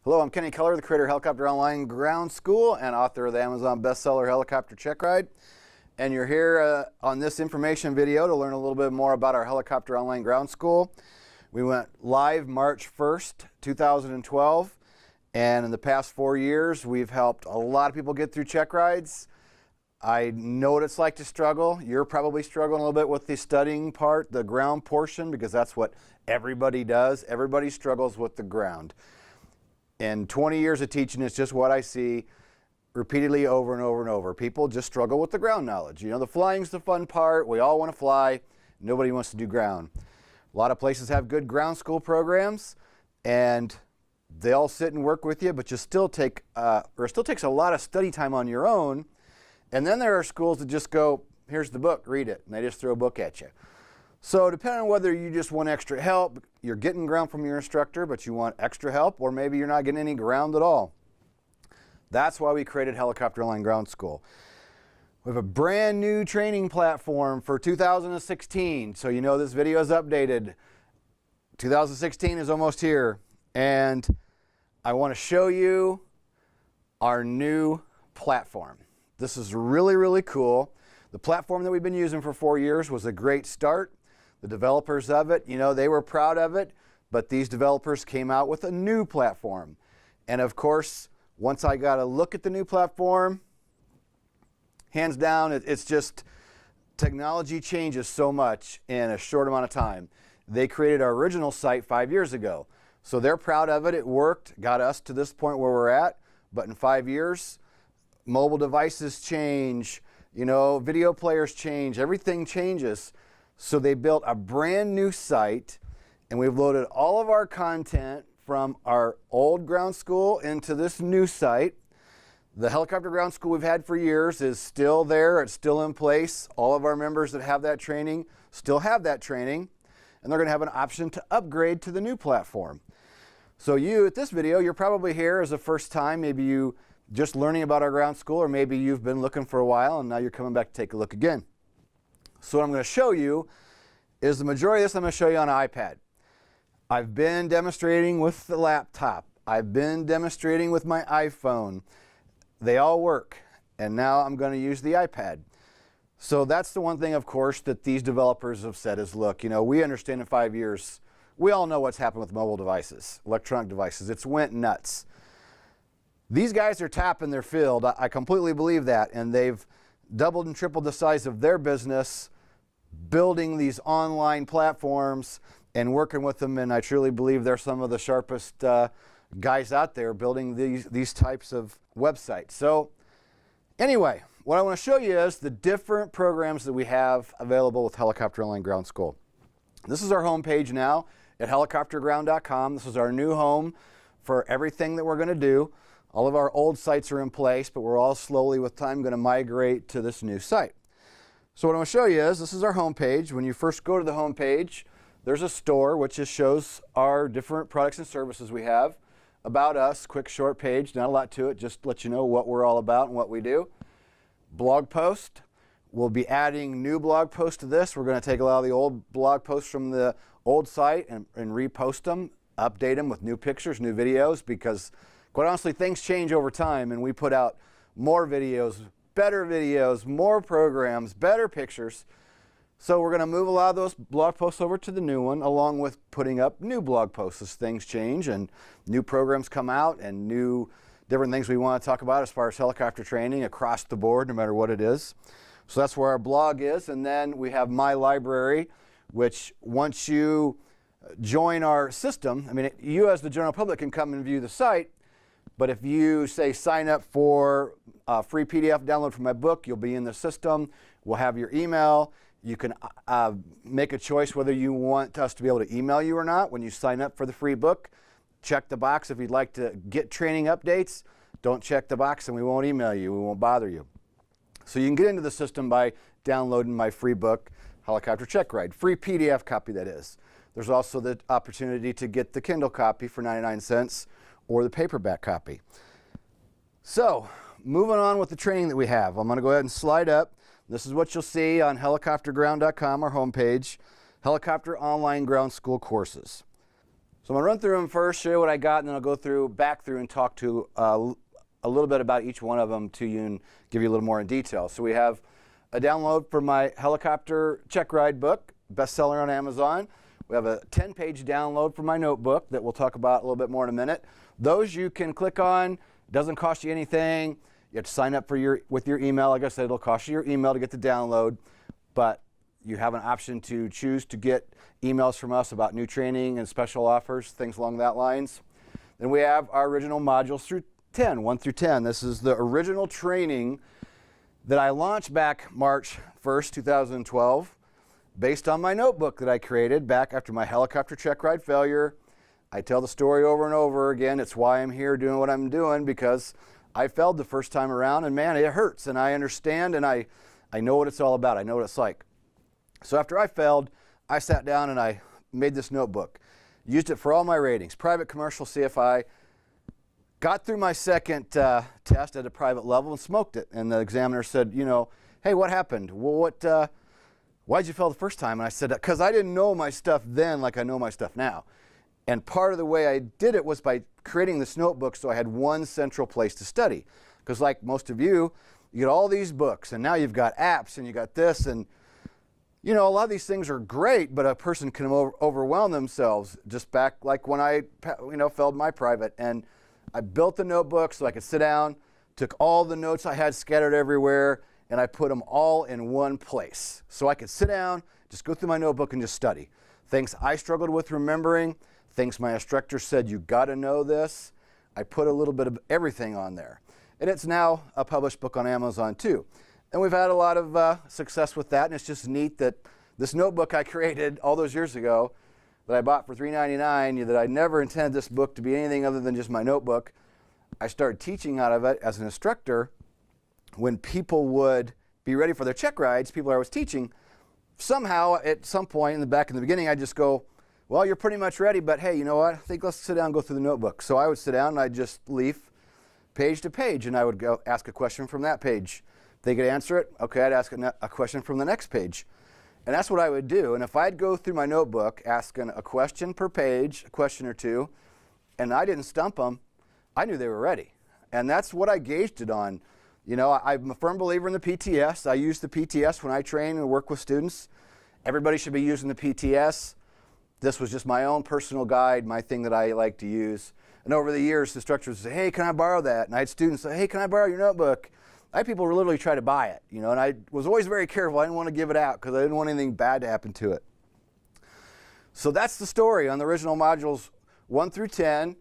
Hello, I'm Kenny Keller, the creator of Helicopter Online Ground School and author of the Amazon bestseller Helicopter Check Ride. And you're here on this information video to learn a little bit more about our Helicopter Online Ground School. We went live March 1st, 2012, and in the past 4 years, we've helped a lot of people get through check rides. I know what it's like to struggle. You're probably struggling a little bit with the studying part, the ground portion, because that's what everybody does. Everybody struggles with the ground. In 20 years of teaching, it's just what I see repeatedly over and over and over. People just struggle with the ground knowledge. You know, the flying's the fun part. We all want to fly. Nobody wants to do ground. A lot of places have good ground school programs, and they all sit and work with you, but you still take, it still takes a lot of study time on your own. And then there are schools that just go, here's the book, read it, and they just throw a book at you. So depending on whether you just want extra help, you're getting ground from your instructor, but you want extra help, or maybe you're not getting any ground at all. That's why we created Helicopter Online Ground School. We have a brand new training platform for 2016. So you know this video is updated. 2016 is almost here. And I want to show you our new platform. This is really, really cool. The platform that we've been using for 4 years was a great start. The developers of it, you know, they were proud of it, but these developers came out with a new platform. And of course, once I got a look at the new platform, hands down, it's just technology changes so much in a short amount of time. They created our original site 5 years ago. So they're proud of it. It worked, got us to this point where we're at. But in 5 years, mobile devices change, you know, video players change, everything changes. So they built a brand new site, and we've loaded all of our content from our old ground school into this new site. The Helicopter Ground School we've had for years is still there. It's still in place. All of our members that have that training still have that training, and they're going to have an option to upgrade to the new platform. So you, at this video, you're probably here as a first time. Maybe you just learning about our ground school, or maybe you've been looking for a while and now you're coming back to take a look again. So what I'm going to show you is the majority of this I'm going to show you on an iPad. I've been demonstrating with the laptop. I've been demonstrating with my iPhone. They all work. And now I'm going to use the iPad. So that's the one thing, of course, that these developers have said is, look, you know, we understand in 5 years, we all know what's happened with mobile devices, electronic devices. It's went nuts. These guys are tapping their field. I completely believe that. And they've doubled and tripled the size of their business, building these online platforms and working with them. And I truly believe they're some of the sharpest guys out there building these types of websites. So anyway, what I want to show you is the different programs that we have available with Helicopter Online Ground School. This is our homepage now at helicopterground.com. This is our new home for everything that we're going to do. All of our old sites are in place, but we're all slowly with time going to migrate to this new site. So what I'm going to show you is this is our homepage. When you first go to the homepage, there's a store which just shows our different products and services we have. About us, quick short page, not a lot to it, just to let you know what we're all about and what we do. Blog post. We'll be adding new blog posts to this. We're going to take a lot of the old blog posts from the old site and repost them, update them with new pictures, new videos, because quite honestly, things change over time, and we put out more videos, more programs, better pictures. So we're going to move a lot of those blog posts over to the new one, along with putting up new blog posts as things change and new programs come out and new different things we want to talk about as far as helicopter training across the board, no matter what it is. So that's where our blog is. And then we have My Library, which once you join our system, I mean, you as the general public can come and view the site. But if you say sign up for a free PDF download from my book, you'll be in the system. We'll have your email. You can make a choice whether you want us to be able to email you or not when you sign up for the free book. Check the box if you'd like to get training updates. Don't check the box and we won't email you. We won't bother you. So you can get into the system by downloading my free book, Helicopter Check Ride. Free PDF copy, that is. There's also the opportunity to get the Kindle copy for 99 cents or the paperback copy. So, moving on with the training that we have. I'm going to go ahead and slide up. This is what you'll see on helicopterground.com, our homepage, Helicopter Online Ground School courses. So I'm going to run through them first, show you what I got, and then I'll go back through and talk to a little bit about each one of them to you and give you a little more in detail. So we have a download for my helicopter check ride book, bestseller on Amazon. We have a 10-page download for my notebook that we'll talk about a little bit more in a minute. Those you can click on. Doesn't cost you anything. You have to sign up with your email. Like I said, it'll cost you your email to get the download, but you have an option to choose to get emails from us about new training and special offers, things along that lines. Then we have our original modules through 10, 1 through 10. This is the original training that I launched back March 1st, 2012, based on my notebook that I created back after my helicopter check ride failure. I tell the story over and over again. It's why I'm here doing what I'm doing, because I failed the first time around, and man, it hurts, and I understand, and I know what it's all about. I know what it's like. So after I failed, I sat down and I made this notebook, used it for all my ratings, private, commercial, CFI, got through my second test at a private level and smoked it. And the examiner said, hey, what happened? Well, why'd you fail the first time? And I said, because I didn't know my stuff then like I know my stuff now. And part of the way I did it was by creating this notebook so I had one central place to study. Because like most of you, you get all these books, and now you've got apps, and you got this, and a lot of these things are great, but a person can overwhelm themselves. Just back like when I failed my private, and I built the notebook so I could sit down, took all the notes I had scattered everywhere, and I put them all in one place. So I could sit down, just go through my notebook and just study. Things I struggled with remembering, things my instructor said, you got to know this. I put a little bit of everything on there. And it's now a published book on Amazon too. And we've had a lot of success with that, and it's just neat that this notebook I created all those years ago that I bought for $3.99, that I never intended this book to be anything other than just my notebook. I started teaching out of it as an instructor. When people would be ready for their check rides, people I was teaching, somehow at some point in the beginning, I'd just go, well, you're pretty much ready, but hey, you know what? I think let's sit down and go through the notebook. So I would sit down and I'd just leaf page to page, and I would go ask a question from that page. If they could answer it, okay, I'd ask a question from the next page. And that's what I would do. And if I'd go through my notebook asking a question per page, a question or two, and I didn't stump them, I knew they were ready. And that's what I gauged it on. I'm a firm believer in the PTS. I use the PTS when I train and work with students. Everybody should be using the PTS. This was just my own personal guide, my thing that I like to use. And over the years, the instructors would say, hey, can I borrow that? And I had students say, hey, can I borrow your notebook? I had people literally try to buy it, and I was always very careful. I didn't want to give it out because I didn't want anything bad to happen to it. So that's the story on the original modules 1 through 10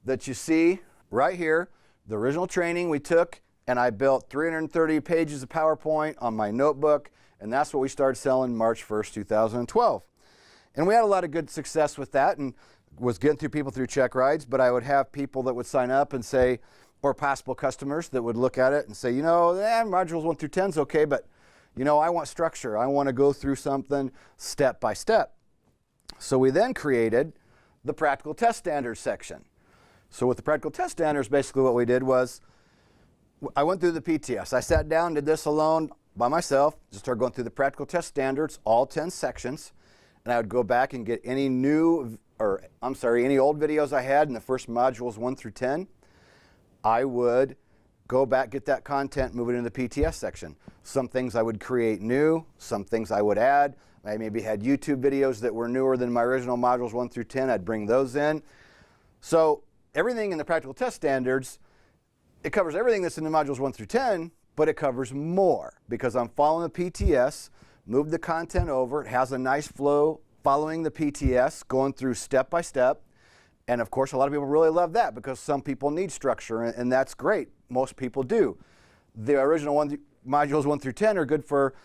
that you see right here. The original training we took, and I built 330 pages of PowerPoint on my notebook, and that's what we started selling March 1st, 2012. And we had a lot of good success with that and was getting through people through check rides, but I would have people that would sign up and say, or possible customers that would look at it and say, modules 1 through 10 is okay, but, I want structure. I want to go through something step by step. So we then created the practical test standards section. So with the practical test standards, basically what we did was I went through the PTS. I sat down, did this alone by myself, just started going through the practical test standards, all 10 sections, and I would go back and get any any old videos I had in the first modules 1 through 10. I would go back, get that content, move it into the PTS section. Some things I would create new, some things I would add. I maybe had YouTube videos that were newer than my original modules 1 through 10. I'd bring those in. So everything in the practical test standards, it covers everything that's in the modules 1 through 10, but it covers more because I'm following the PTS, moved the content over. It has a nice flow following the PTS, going through step by step. And of course, a lot of people really love that because some people need structure, and that's great. Most people do. The original modules 1 through 10 are good for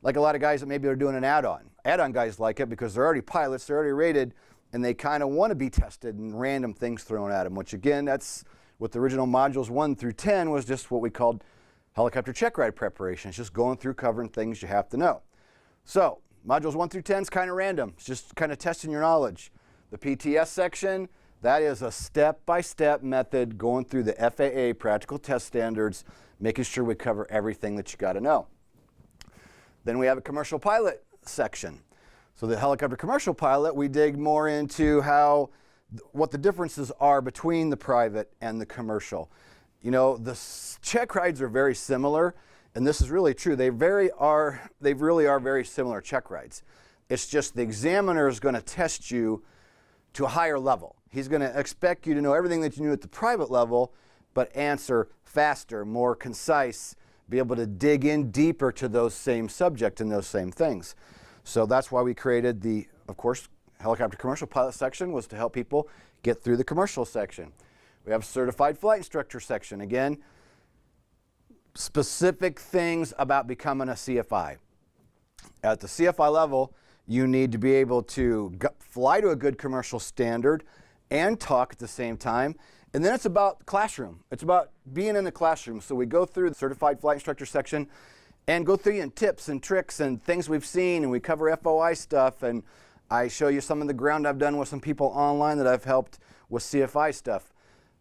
like a lot of guys that maybe are doing an add-on. Add-on guys like it because they're already pilots, they're already rated, and they kind of want to be tested and random things thrown at them, which again, that's what the original modules 1 through 10 was, just what we called helicopter check ride preparation. It's just going through covering things you have to know. So modules 1 through 10 is kind of random. It's just kind of testing your knowledge. The PTS section, that is a step-by-step method going through the FAA practical test standards, making sure we cover everything that you got to know. Then we have a commercial pilot section. So the helicopter commercial pilot, we dig more into how what the differences are between the private and the commercial. You know, the check rides are very similar, and this is really true. They really are very similar check rides. It's just the examiner is going to test you to a higher level. He's going to expect you to know everything that you knew at the private level, but answer faster, more concise, be able to dig in deeper to those same subjects and those same things. So that's why we created the, of course, helicopter commercial pilot section was to help people get through the commercial section. We have certified flight instructor section. Again, specific things about becoming a CFI. At the CFI level, you need to be able to fly to a good commercial standard and talk at the same time. And then it's about classroom. It's about being in the classroom. So we go through the certified flight instructor section and go through tips and tricks and things we've seen, and we cover FOI stuff, and I show you some of the ground I've done with some people online that I've helped with CFI stuff.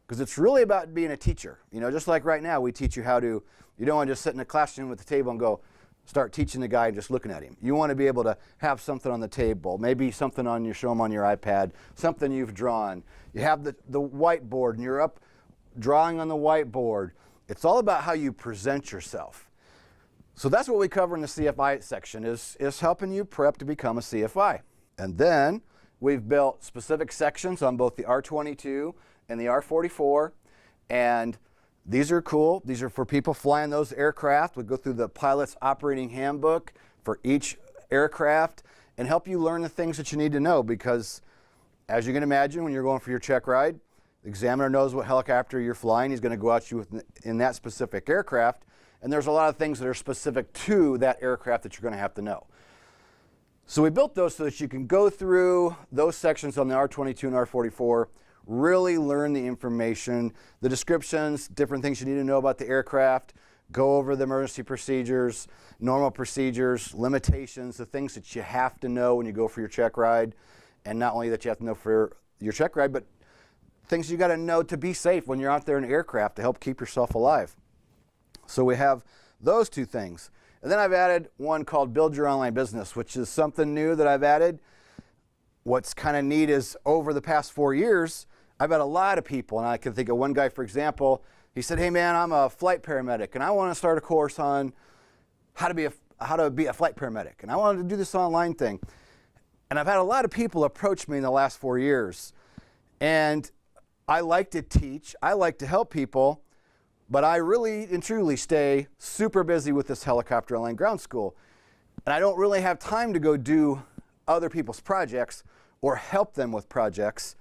Because it's really about being a teacher. You know, just like right now, we teach you how to, you don't want to just sit in a classroom at the table and go start teaching the guy and just looking at him. You want to be able to have something on the table, maybe something on your, show them on your iPad, something you've drawn. You have the whiteboard and you're up drawing on the whiteboard. It's all about how you present yourself. So that's what we cover in the CFI section is helping you prep to become a CFI. And then we've built specific sections on both the R22 and the R44, and these are cool. These are for people flying those aircraft. We go through the pilot's operating handbook for each aircraft and help you learn the things that you need to know, because as you can imagine, when you're going for your check ride, the examiner knows what helicopter you're flying. He's going to go out you in that specific aircraft, and there's a lot of things that are specific to that aircraft that you're going to have to know. So we built those so that you can go through those sections on the R22 and R44, really learn the information, the descriptions, different things you need to know about the aircraft, go over the emergency procedures, normal procedures, limitations, the things that you have to know when you go for your check ride, and not only that you have to know for your check ride, but things you got to know to be safe when you're out there in an aircraft to help keep yourself alive. So we have those two things. And then I've added one called Build Your Online Business, which is something new that I've added. What's kind of neat is over the past 4 years, I've had a lot of people, and I can think of one guy, for example, he said, hey man, I'm a flight paramedic, and I want to start a course on how to be a flight paramedic, and I wanted to do this online thing. And I've had a lot of people approach me in the last 4 years, and I like to teach, I like to help people, but I really and truly stay super busy with this helicopter online ground school. And I don't really have time to go do other people's projects or help them with projects.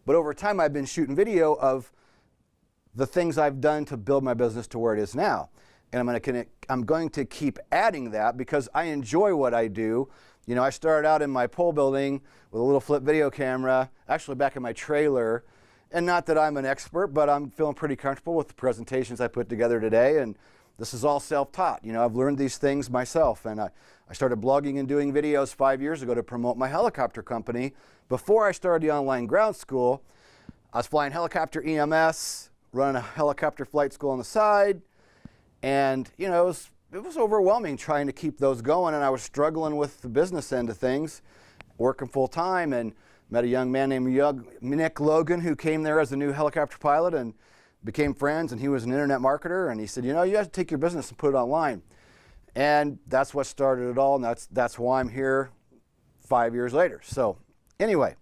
But over time, I've been shooting video of the things I've done to build my business to where it is now. And I'm going to keep adding that because I enjoy what I do. You know, I started out in my pole building with a little flip video camera, actually back in my trailer. And not that I'm an expert, but I'm feeling pretty comfortable with the presentations I put together today. And this is all self-taught. You know, I've learned these things myself. And I started blogging and doing videos 5 years ago to promote my helicopter company. Before I started the online ground school, I was flying helicopter EMS, running a helicopter flight school on the side. And, you know, it was overwhelming trying to keep those going. And I was struggling with the business end of things, working full time, and met a young man named Nick Logan who came there as a new helicopter pilot and became friends, and he was an internet marketer, and he said, you know, you have to take your business and put it online. And that's what started it all, and that's why I'm here 5 years later. So anyway,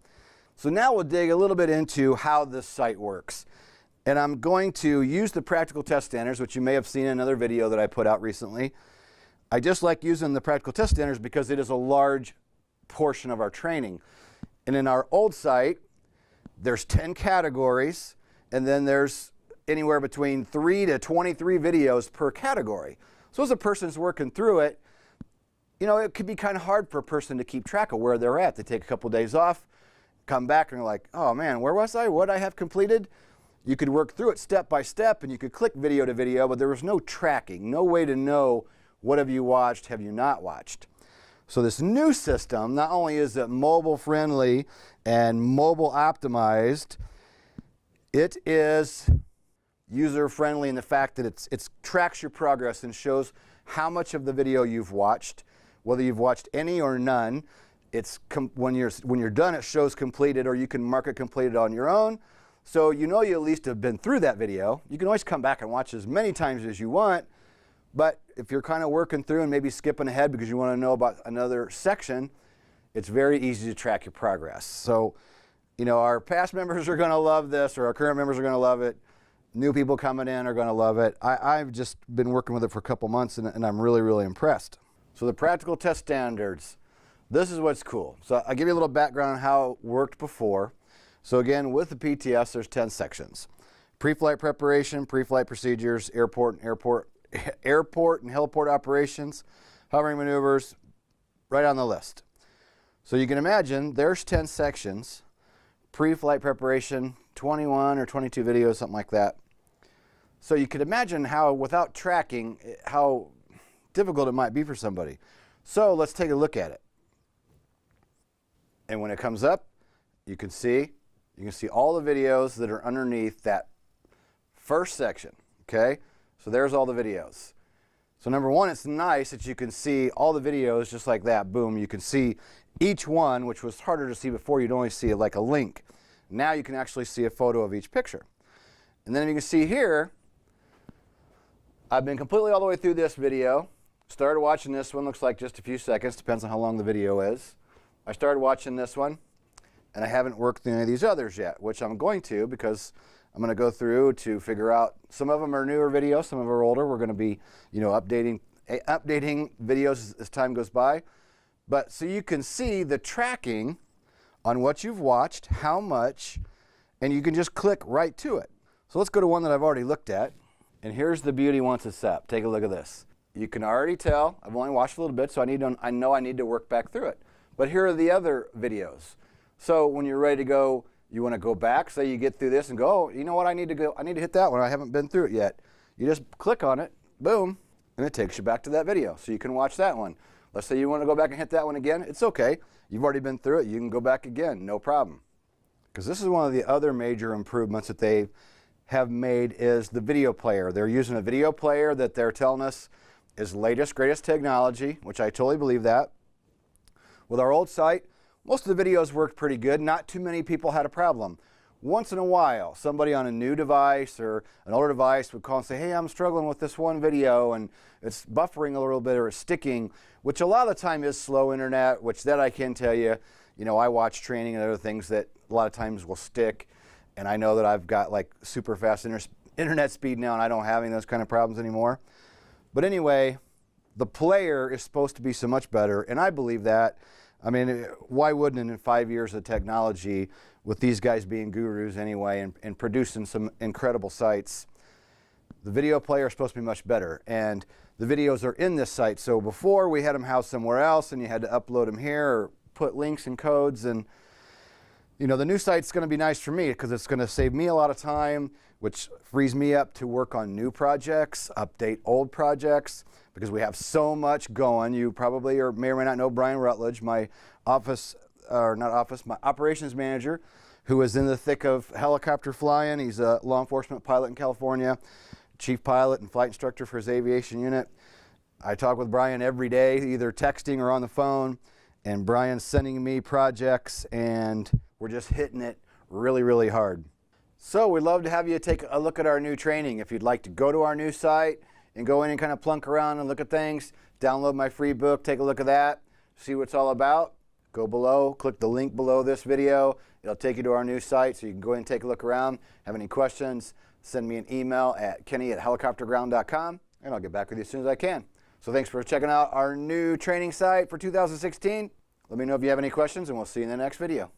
so now we'll dig a little bit into how this site works. And I'm going to use the practical test standards, which you may have seen in another video that I put out recently. I just like using the practical test standards because it is a large portion of our training. And in our old site, there's 10 categories, and then there's anywhere between 3 to 23 videos per category. So as a person's working through it, you know, it could be kind of hard for a person to keep track of where they're at. They take a couple days off, come back, and they're like, oh man, where was I? What did I have completed? You could work through it step by step, and you could click video to video, but there was no tracking, no way to know what have you watched, have you not watched. So this new system, not only is it mobile friendly and mobile optimized, it is user friendly in the fact that it tracks your progress and shows how much of the video you've watched, whether you've watched any or none, when you're done, it shows completed, or you can mark it completed on your own. So you know you at least have been through that video. You can always come back and watch as many times as you want, but if you're kind of working through and maybe skipping ahead because you want to know about another section, it's very easy to track your progress. So, you know, our past members are going to love this, or our current members are going to love it. New people coming in are going to love it. I've just been working with it for a couple months, and I'm really, really impressed. So the practical test standards, this is what's cool. So I'll give you a little background on how it worked before. So again, with the PTS, there's 10 sections. Pre-flight preparation, pre-flight procedures, airport and heliport operations, hovering maneuvers, right on the list. So you can imagine there's 10 sections, pre-flight preparation, 21 or 22 videos, something like that. So you could imagine how, without tracking, how difficult it might be for somebody. So let's take a look at it. And when it comes up, you can see all the videos that are underneath that first section, okay? So there's all the videos. So number one, it's nice that you can see all the videos just like that. Boom, you can see each one, which was harder to see before. You'd only see like a link. Now you can actually see a photo of each picture. And then you can see here, I've been completely all the way through this video. Started watching this one, looks like just a few seconds, depends on how long the video is. I started watching this one, and I haven't worked through any of these others yet, which I'm going to, because I'm going to go through to figure out, some of them are newer videos, some of them are older. We're going to be, you know, updating videos as time goes by. But so you can see the tracking on what you've watched, how much, and you can just click right to it. So let's go to one that I've already looked at. And here's the beauty once it's up. Take a look at this. You can already tell, I've only watched a little bit, so I know I need to work back through it. But here are the other videos. So when you're ready to go, you want to go back, say you get through this and go, oh, you know what, I need to hit that one. I haven't been through it yet. You just click on it, boom, and it takes you back to that video. So you can watch that one. Let's say you want to go back and hit that one again. It's okay. You've already been through it. You can go back again, no problem. Because this is one of the other major improvements that they have made is the video player. They're using a video player that they're telling us is latest, greatest technology, which I totally believe that. With our old site, most of the videos worked pretty good. Not too many people had a problem. Once in a while, somebody on a new device or an older device would call and say, hey, I'm struggling with this one video and it's buffering a little bit or it's sticking, which a lot of the time is slow internet, which that I can tell you. You know, I watch training and other things that a lot of times will stick, and I know that I've got like super fast internet speed now and I don't have any of those kind of problems anymore. But anyway, the player is supposed to be so much better, and I believe that. I mean, why wouldn't it in 5 years of technology, with these guys being gurus anyway and producing some incredible sites, the video player is supposed to be much better. And the videos are in this site. So before we had them housed somewhere else and you had to upload them here or put links and codes. And, you know, the new site's going to be nice for me because it's going to save me a lot of time, which frees me up to work on new projects, update old projects, because we have so much going. You probably or may or may not know Brian Rutledge, my my operations manager, who is in the thick of helicopter flying. He's a law enforcement pilot in California, chief pilot and flight instructor for his aviation unit. I talk with Brian every day, either texting or on the phone, and Brian's sending me projects, and we're just hitting it really, really hard. So we'd love to have you take a look at our new training. If you'd like to go to our new site and go in and kind of plunk around and look at things, download my free book, take a look at that, see what it's all about, go below, click the link below this video. It'll take you to our new site so you can go in and take a look around. Have any questions, send me an email at kenny@helicopterground.com, and I'll get back with you as soon as I can. So thanks for checking out our new training site for 2016. Let me know if you have any questions, and we'll see you in the next video.